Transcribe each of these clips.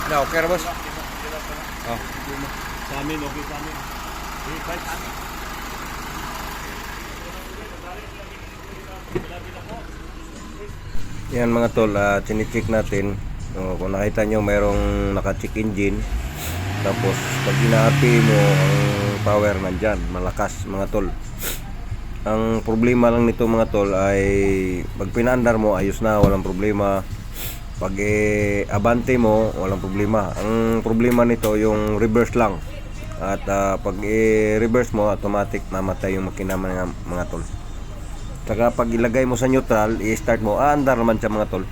Na, okay na boss. Oh. Sa amin, okay sa amin. Okay, kahit sa amin. Yan mga tol, chine-check natin. Kung nakita nyo mayroong naka-check engine. Tapos pag ina-RP mo, ang power nandyan, malakas mga tol. Ang problema lang nito mga tol ay pag pinaandar mo, ayos na, walang problema. Pag abante mo, walang problema. Ang problema nito yung reverse lang. At pag reverse mo, automatic mamatay yung makina mga tol. Saka pag ilagay mo sa neutral, i-start mo, aandar naman siya mga tol.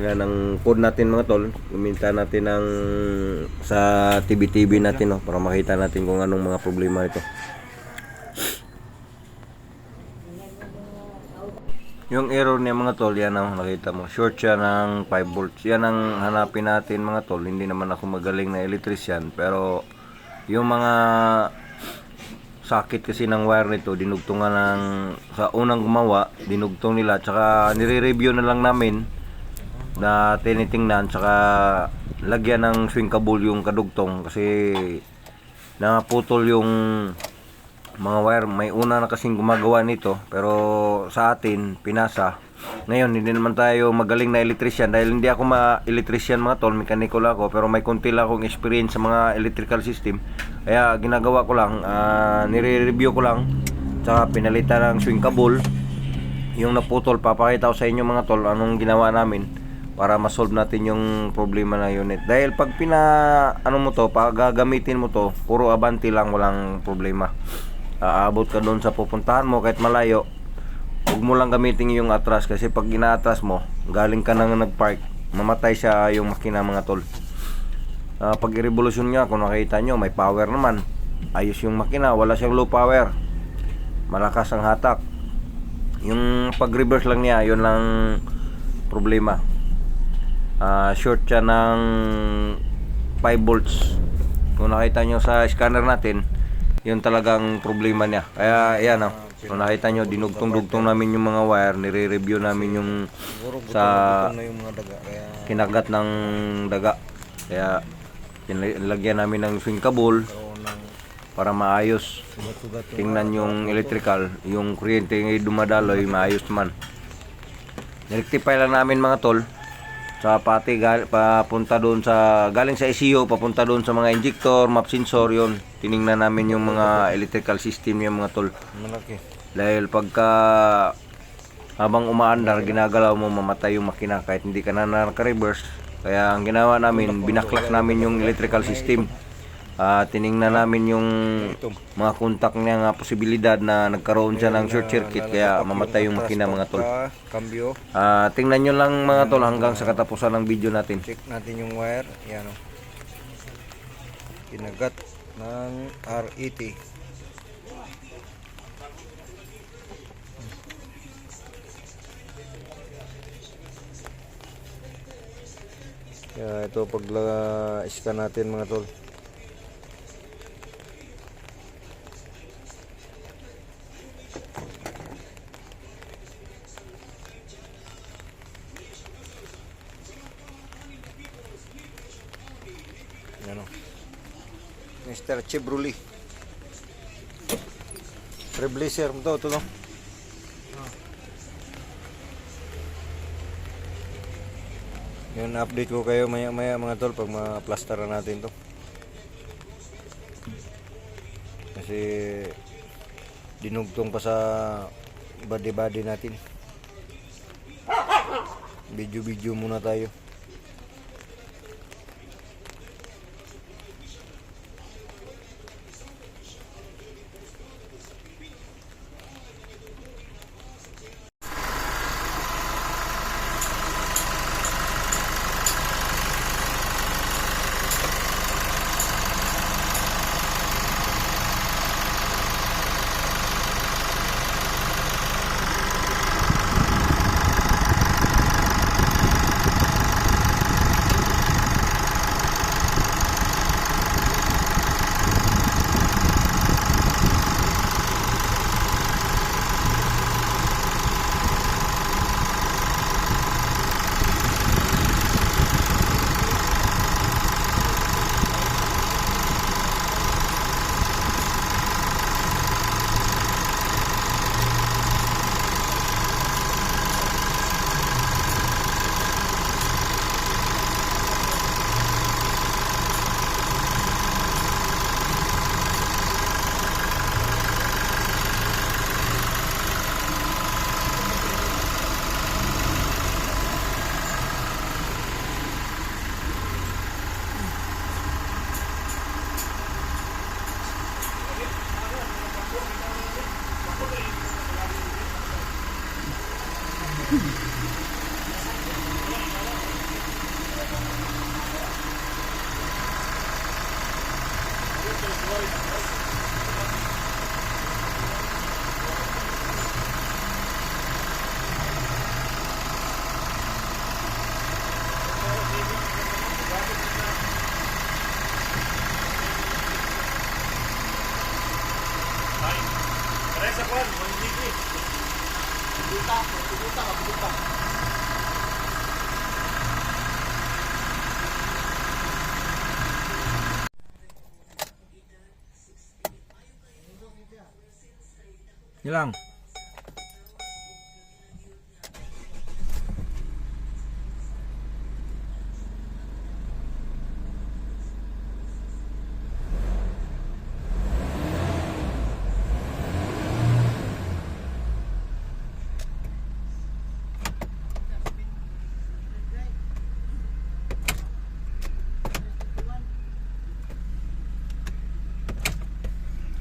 Yan ang code natin mga tol. Guminta natin ng sa TV natin, no, para makita natin kung anong mga problema ito. Yung error niya mga tol, yan ang nakita mo. Short siya ng 5 volts. Yan ang hanapin natin mga tol. Hindi naman ako magaling na electrician, pero yung mga sakit kasi ng wire nito, dinugtungan ng sa unang gumawa, dinugtong nila, tsaka nire-review na lang namin na tinitingnan, tsaka lagyan ng swing cable yung kadugtong kasi naputol yung mga wire. May una na kasing gumagawa nito, pero sa atin pinasa. Ngayon hindi naman tayo magaling na electrician dahil hindi ako ma-electrician mga tol, mechanical ako, pero may konti lang akong experience sa mga electrical system. Kaya ginagawa ko lang, nire-review ko lang, tsaka pinalitan ng swing cable yung naputol. Papakita ko sa inyo mga tol anong ginawa namin para ma-solve natin yung problema na unit. Dahil pag pag gagamitin mo to, puro abante lang, walang problema. Aabot ka doon sa pupuntahan mo kahit malayo. Huwag mo lang gamitin yung atras, kasi pag ina-atras mo, galing ka nang nag-park, mamatay siya yung makina mga tol. Pag i-revolution niya, kung nakita nyo, may power naman, ayos yung makina, wala siyang low power, malakas ang hatak. Yung pag-reverse lang niya, yun lang problema. Short siya ng 5 volts. Kung nakita nyo sa scanner natin, yun talagang problema niya. Kaya yan, kung nakita nyo, dinugtong-dugtong namin yung mga wire, nire-review namin yung sa kinagat ng daga. Kaya nilagyan namin ng swing cable para maayos. Tingnan yung electrical, yung kuryente yung dumadaloy, maayos naman. Nirectify lang namin mga tol sa pati papunta doon sa galing sa ECU papunta doon sa mga injector, map sensor, yon. Tiningnan namin yung mga electrical system yung mga tol. Malaki. Dahil pagka habang umaandar, ginagalaw mo, mamatay yung makina kahit hindi ka na naka-reverse. Kaya ang ginawa namin, binaklak namin yung electrical system. Tiningnan namin yung mga kontak niya nga posibilidad na nagkaroon siya ng short circuit, kaya mamatay yung makina mga tol. Tingnan nyo lang mga tol hanggang sa katapusan ng video natin. Check natin yung wire. Yan o. Kinagat ng RET. Kaya ito pag-scan natin mga tol. Ano? Mr. Chevrolet. Trailblazer mo to, no? Yun, update ko kayo maya mga tol pag ma-plaster na natin to. Kasi dinugtong pa sa body natin. Video muna tayo. Pare sa kwan, 1 Yun lang.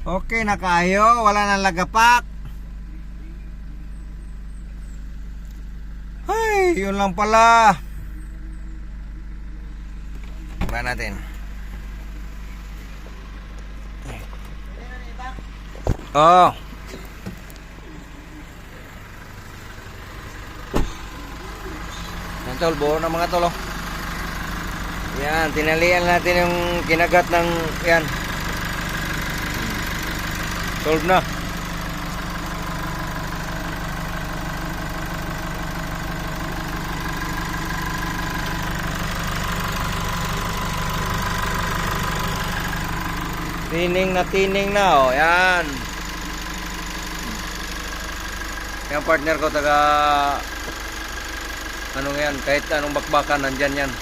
Okay na kayo, wala nang lagapak. Ay, yun lang pala. Ba natin. Oh. Yan tol, buo na mga tol. Oh. Yan, tinalian natin yung kinagat ng yan. Solve na. Tining na oh, yan. Yung partner ko taga ano yan, kahit anong bakbakan nandyan yan.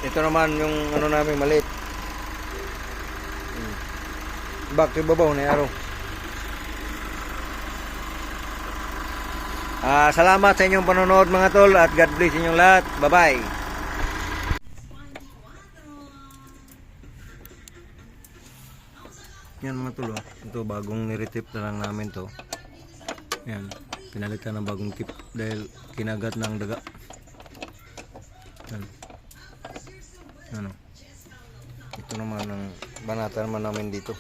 Ito naman yung ano namin maliit. Back to babaw na araw. Salamat sa inyong panonood mga tol at God bless inyong lahat. Bye-bye. Yan mga tol, oh. Ito bagong niretip na lang namin to. Yan, pinalitan ng bagong tip dahil kinagat ng daga. Yan. Ano? Ito naman ang banata naman namin dito.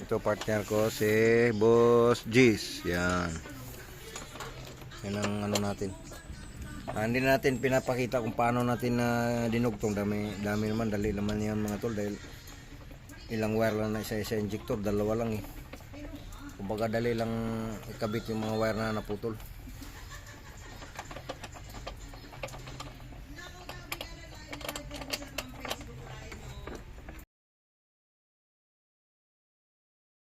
Ito partner ko si Boss G's. Yan. Yan ang ano natin. Hindi natin pinapakita kung paano natin na dinugtong. Dami naman, dali naman yan mga tol. Dahil ilang wire lang na isa injector, dalawa lang eh. Kumbaga dali lang ikabit yung mga wire na naputol.